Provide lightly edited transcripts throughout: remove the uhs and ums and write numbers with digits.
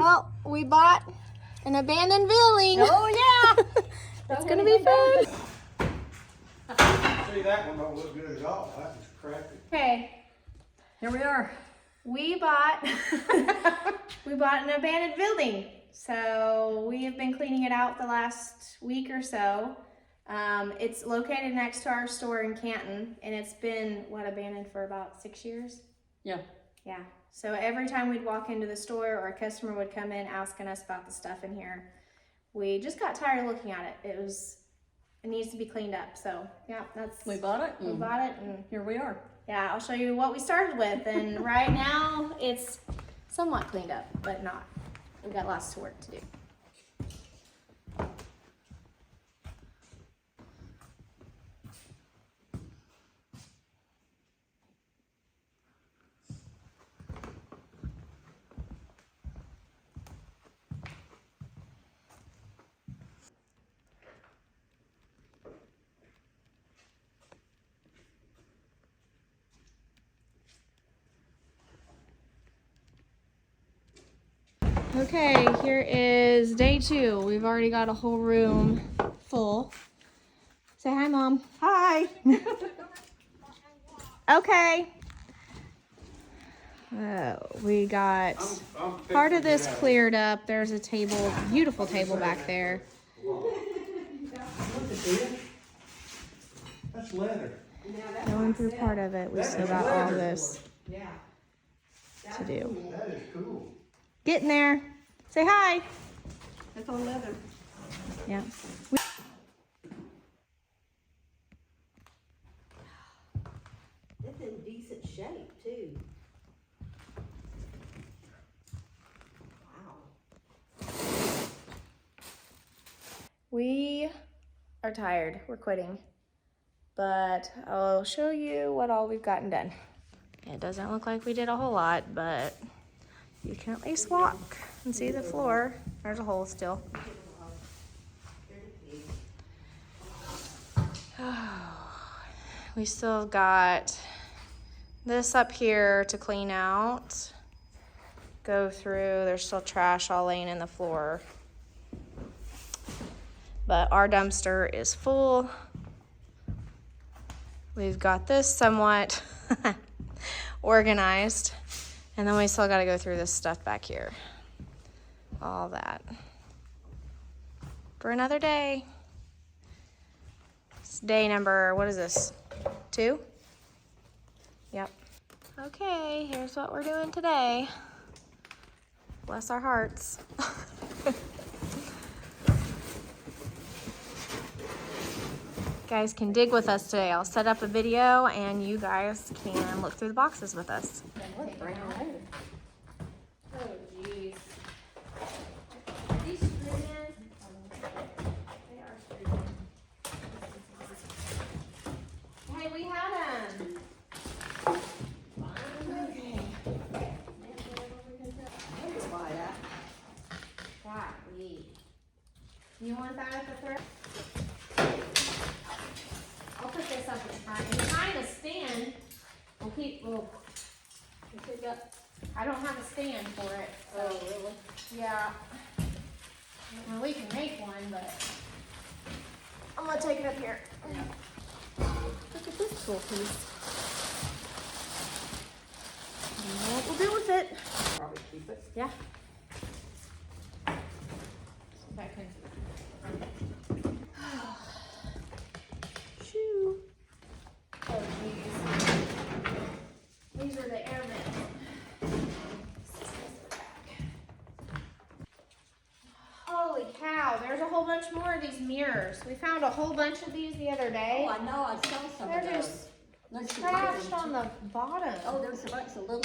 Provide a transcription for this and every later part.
Well, we bought an abandoned building. Oh yeah! It's gonna be fun. See, that one don't look good at all. That was crappy. Okay, Here we are. we bought an abandoned building. So we have been cleaning it out the last week or so. It's located next to our store in Canton, and it's been abandoned for about 6 years. Yeah. Yeah. So every time we'd walk into the store or a customer would come in asking us about the stuff in here, we just got tired of looking at it. It needs to be cleaned up. So yeah, We bought it. we bought it, and Here we are. yeah, I'll show you what we started with. And right now it's somewhat cleaned up, but not. We've got lots of work to do. Okay, here is day 2. We've already got a whole room full. Say hi, Mom. Hi. Okay. We got part of this cleared up. There's a table, beautiful table back there. Look at this. That's leather. Going through part of it. We still got all this to do. That is cool. Getting there. Say hi. It's all leather. Yeah. It's in decent shape too. Wow. We are tired. We're quitting. But I'll show you what all we've gotten done. It doesn't look like we did a whole lot, but you can at least walk and see the floor. There's a hole still. We still got this up here to clean out. Go through. There's still trash all laying in the floor. But our dumpster is full. We've got this somewhat organized. And then we still got to go through this stuff back here. All that. For another day. It's day number, what is this? 2? Yep. Okay, here's what we're doing today. Bless our hearts. Guys can dig with us today. I'll set up a video and you guys can look through the boxes with us. Oh, jeez. These screw in. They are screwed in. Hey, we had them. Okay. Golly. You want that at the thread? I'll put this up in front. And behind the stand, we'll pick up. I don't have a stand for it. So really? Yeah. Well, we can make one, but I'm gonna take it up here. Look at this cool piece. I don't know what we'll do with it. probably keep it. Yeah. Back in. Shoo. Oh, geez. These are the air vents. Holy cow, there's a whole bunch more of these mirrors. We found a whole bunch of these the other day. Oh, I know, I saw some of They're those. just There's some trashed little on ones. the bottom. Oh, there's a bunch of little.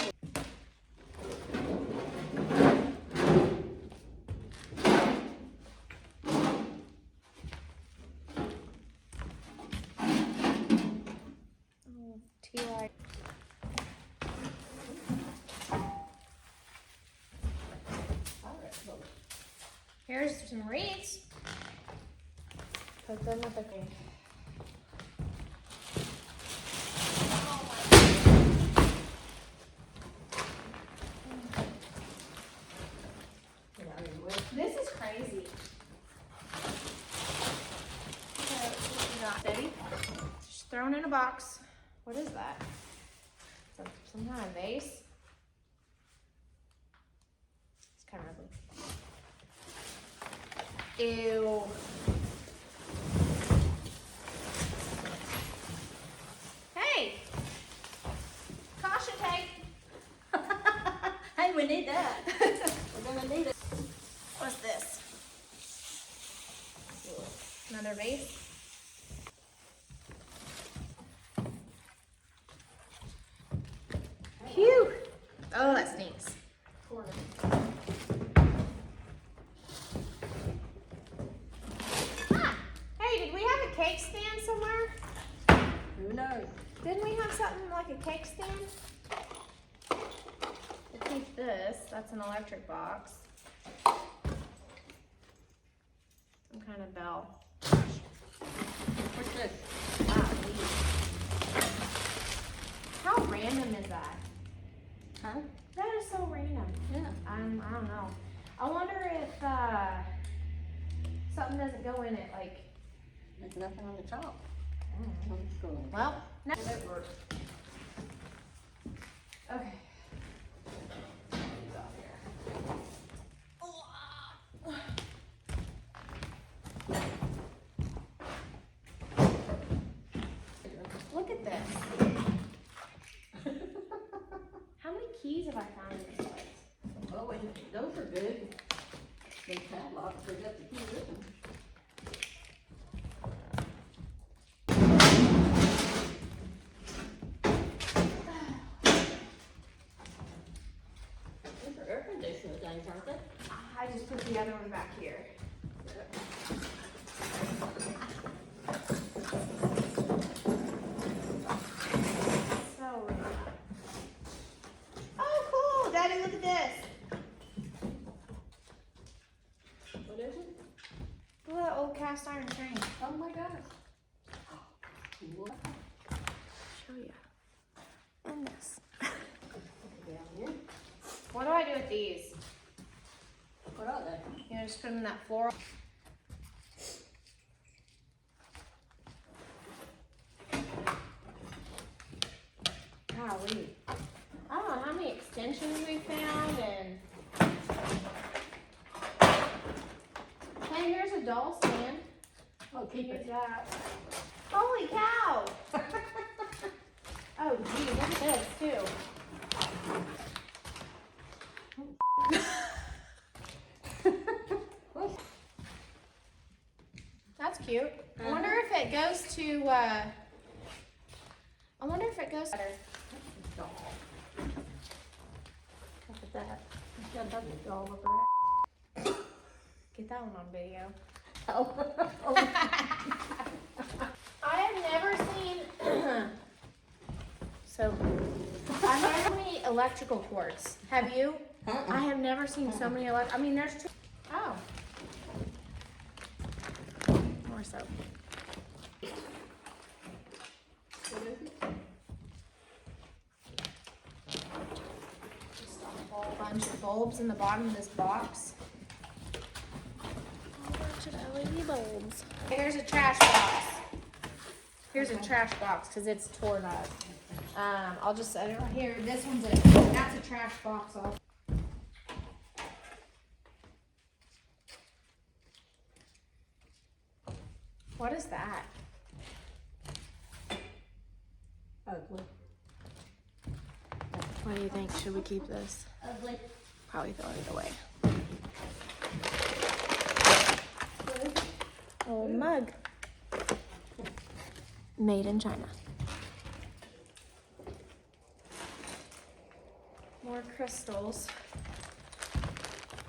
Oh, TY. Here's some wreaths. Put them with the thing. This is crazy. So, what we got? Steady. Just thrown in a box. What is that? Some kind of vase? It's kind of ugly. Ew. Hey! Caution tape! Hey, we need that. We're gonna need it. What's this? Another vase? Phew! Oh, that stinks. Ah! Hey, did we have a cake stand somewhere? Who knows? Didn't we have something like a cake stand? We'll keep this. That's an electric box. Some kind of bell. What's this? Wow, how random is that? Huh? That is so random. Yeah. I don't know. I wonder if something doesn't go in it. Like, There's nothing on the top. I don't know. Homeschool. Well, no. That works. Okay. Look at this. How many keys have I found in this place? Oh, and those are good. They padlocks, they got the key with them. Those are air conditioner things, aren't they? I just put the other one back here. So weird. Oh, cool! Daddy, look at this. What is it? Look at that old cast iron train. Oh my gosh. What? Show you. And this. Down here. What do I do with these? What are they? You know, just put them in that floor. Golly. I don't know how many extensions we found and. Hey, here's a doll stand. Oh, keep Use it. that. Holy cow! Oh, gee, look at this too. That's cute. I wonder if it goes to, I wonder if it goes better. Doll. Look at that. It's got another doll up there. Get that one on video. Oh. I have never seen, so, I've never seen many electrical cords. Have you? I have never seen so many I mean, there's two. Oh. More so. What is it? Just a whole bunch of bulbs in the bottom of this box. A whole bunch of LED bulbs. Here's a trash box. Here's a trash box because it's torn up. I'll just set it right here. This one's that's a trash box. What is that? Ugly. What do you think? Should we keep this? Ugly. Probably throw it away. Old mug. Made in China. More crystals.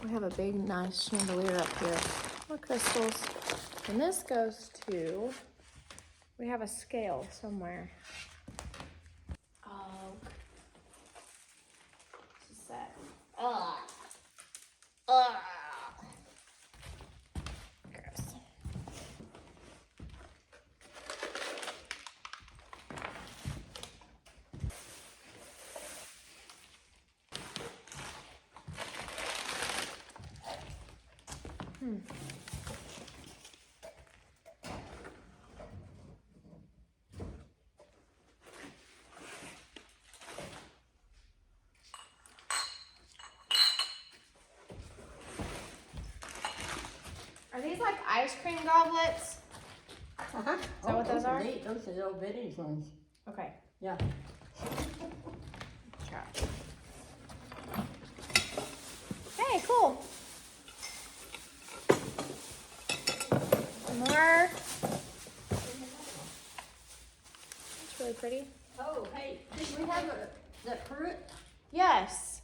We have a big, nice chandelier up here. More crystals. And this goes to, we have a scale somewhere. Oh. It's a set. Ugh. Ugh. Gross. Are these like ice cream goblets? Uh-huh. Is that what those are? Neat. Those are the old vintage ones. Okay. Yeah. Try. Hey, cool. More. It's really pretty. Oh, hey, did we have that fruit? Yes.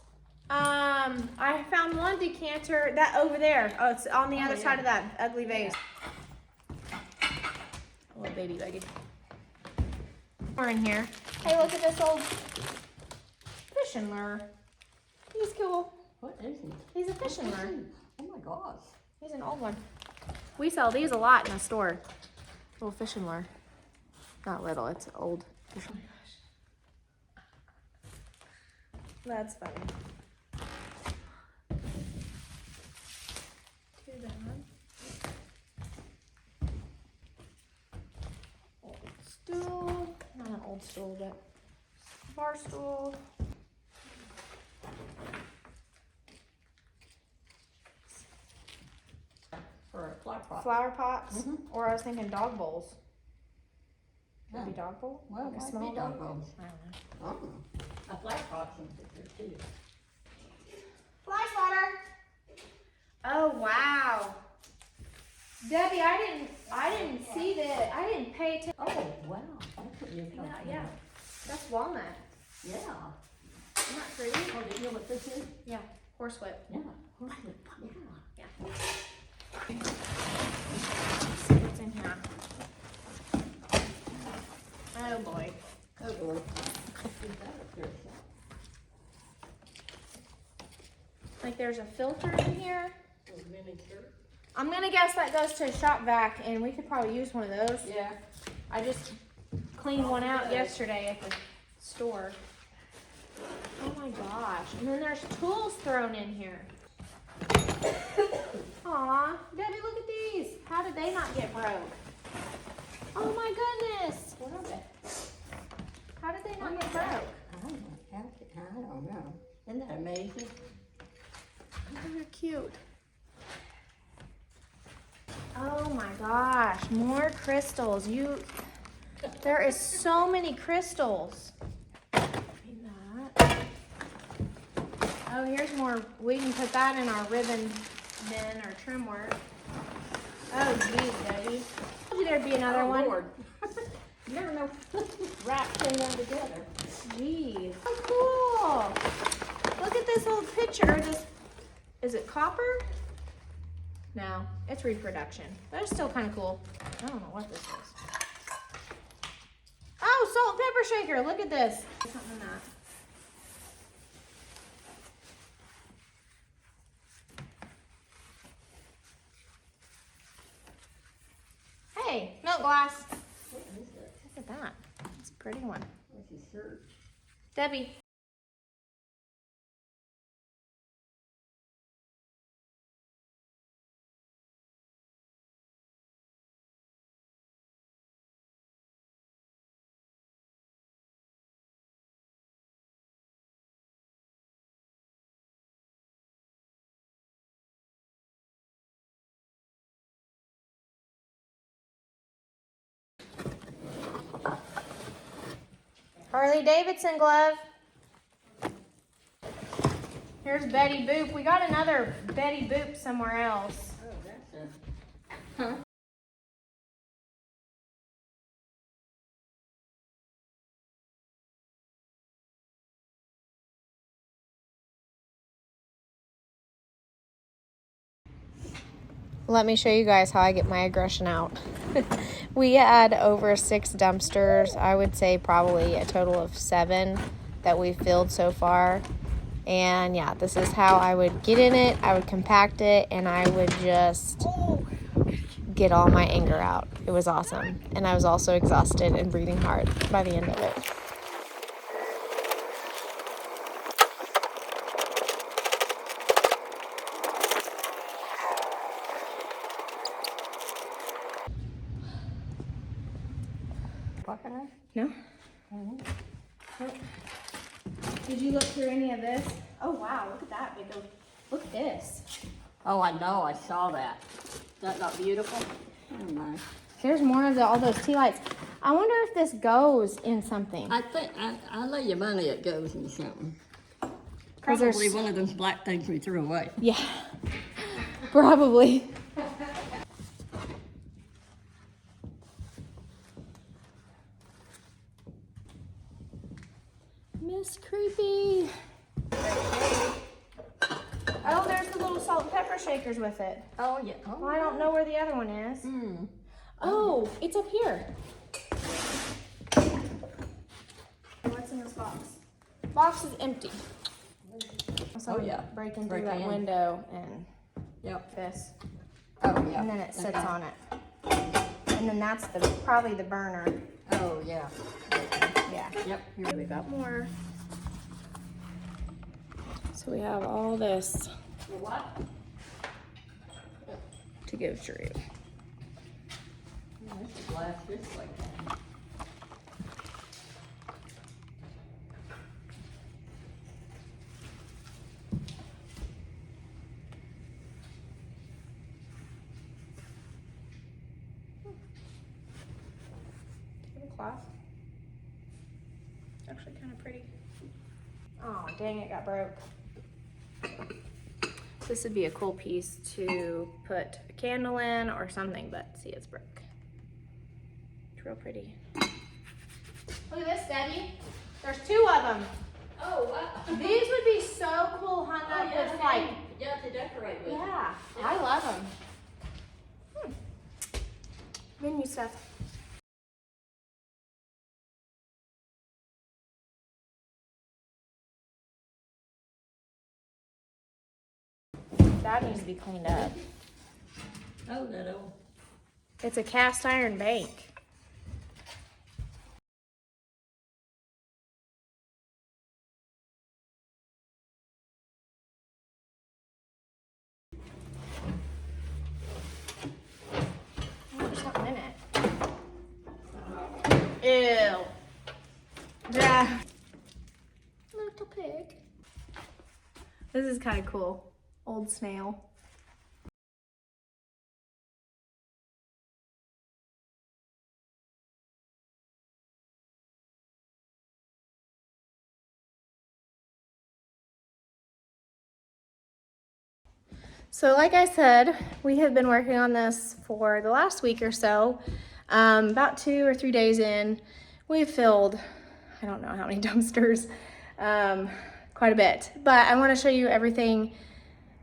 I found one decanter that over there. Oh, it's on the other side of that ugly vase. A little baby lady. More in here. Hey, look at this old fishing lure. He's cool. What is he? He's a fishing lure. Oh my gosh. He's an old one. We sell these a lot in the store. Little fishing lure. Not little, it's old. Oh my gosh. That's funny. Too bad. Old stool. Not an old stool, but bar stool. For a flower pot. Flower pots. Or I was thinking dog bowls. Yeah. Maybe dog bowl? Well, Like a might small be dog bowl? bowls. I don't know. A flower pot's in there too. Fly swatter. Oh wow. Debbie, I didn't see that. I didn't pay attention. Oh, wow. That's what you're talking Yeah. about. That's walnut. Yeah. Isn't that pretty? Oh, did you know what this is? Yeah. Horsewhip. Yeah. Yeah. Yeah. Let's see what's in here. Oh boy. Oh, boy. Is that a pure shot? Like there's a filter in here. Oh, miniature. I'm gonna guess that goes to a shop vac, and we could probably use one of those. Yeah. I just cleaned one out yesterday at the store. Oh my gosh. And then there's tools thrown in here. Aw, Debbie, look at these. How did they not get broke? Oh my goodness. What are they? How did they not get broke? I don't know. Isn't that amazing? Oh, they're cute. Oh my gosh, more crystals. There is so many crystals. Oh, here's more. We can put that in our ribbon bin or trim work. Oh, geez, Debbie. I told you there'd be another one. Lord. You never know. Wrap thing on together. Jeez. Oh, cool. Look at this old picture. Is it copper? No, it's reproduction. But it's still kind of cool. I don't know what this is. Oh, salt and pepper shaker. Look at this. Something in that. Hey, milk glass. What is it? Look at that. It's a pretty one. What's his search? Debbie. Harley Davidson glove. Here's Betty Boop. We got another Betty Boop somewhere else. Oh, that's it. Huh? Let me show you guys how I get my aggression out. We had over 6 dumpsters. I would say probably a total of 7 that we've filled so far. And yeah, this is how I would get in it. I would compact it and I would just get all my anger out. It was awesome. And I was also exhausted and breathing hard by the end of it. No? Nope. Did you look through any of this? Oh wow, look at that big old, look at this. Oh, I know, I saw that. That not beautiful? Oh my. Here's more of all those tea lights. I wonder if this goes in something. I think, I lay your money it goes in something. 'Cause there's- Probably one of those black things we threw away. Yeah, probably. Miss Creepy. Oh, there's the little salt and pepper shakers with it. Oh, yeah. Oh, Well, I don't know where the other one is. Hmm. Oh, it's up here. What's in this box? Box is empty. Someone yeah. breaking Break through that in. window and Yep. this. Oh, yeah. And then it sits Okay. on it. And then that's probably the burner. Oh, yeah. Yeah. Yep. Here we got more. So we have all this What? to give Drew. Yeah, this is glass just like that. Cloth. Actually kind of pretty. Oh, dang, it got broke. This would be a cool piece to put a candle in or something, but see, it's broke. It's real pretty. Look at this, Debbie. There's 2 of them. Oh, wow. These would be so cool hung up with like, Yeah, to decorate with. yeah, I love them. Menu stuff. That needs to be cleaned up. Oh, that old. It's a cast iron bank. Oh, there's something in it. Ew. Yeah. Little pig. This is kind of cool. Old snail. So like I said, we have been working on this for the last week or so. About 2 or 3 days in, we've filled, I don't know how many dumpsters, quite a bit. But I want to show you everything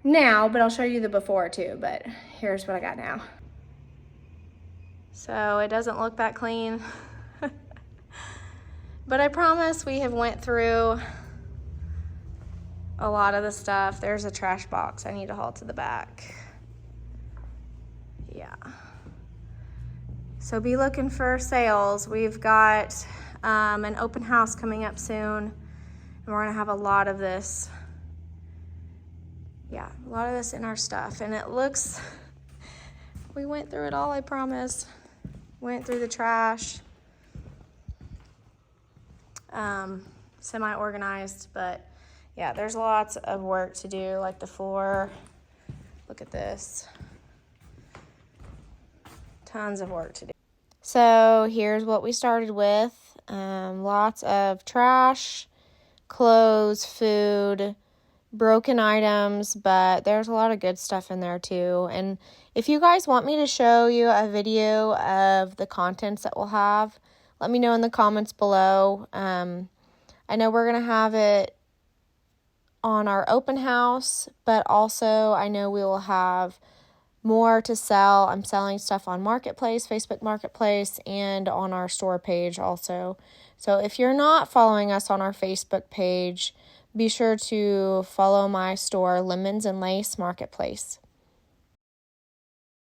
now, but I'll show you the before too. But here's what I got now. So it doesn't look that clean. But I promise we have went through a lot of the stuff. There's a trash box I need to haul to the back. Yeah. So be looking for sales. We've got an open house coming up soon, and we're gonna have a lot of this. Yeah, a lot of this in our stuff, and it looks, we went through it all, I promise. Went through the trash. Semi-organized, but yeah, there's lots of work to do, like the floor. Look at this. Tons of work to do. So here's what we started with. Lots of trash, clothes, food, broken items, but there's a lot of good stuff in there too. And if you guys want me to show you a video of the contents that we'll have, let me know in the comments below. I know we're going to have it on our open house, but also I know we will have more to sell. I'm selling stuff on Marketplace, Facebook Marketplace, and on our store page also. So if you're not following us on our Facebook page, be sure to follow my store, Lemons and Lace Marketplace.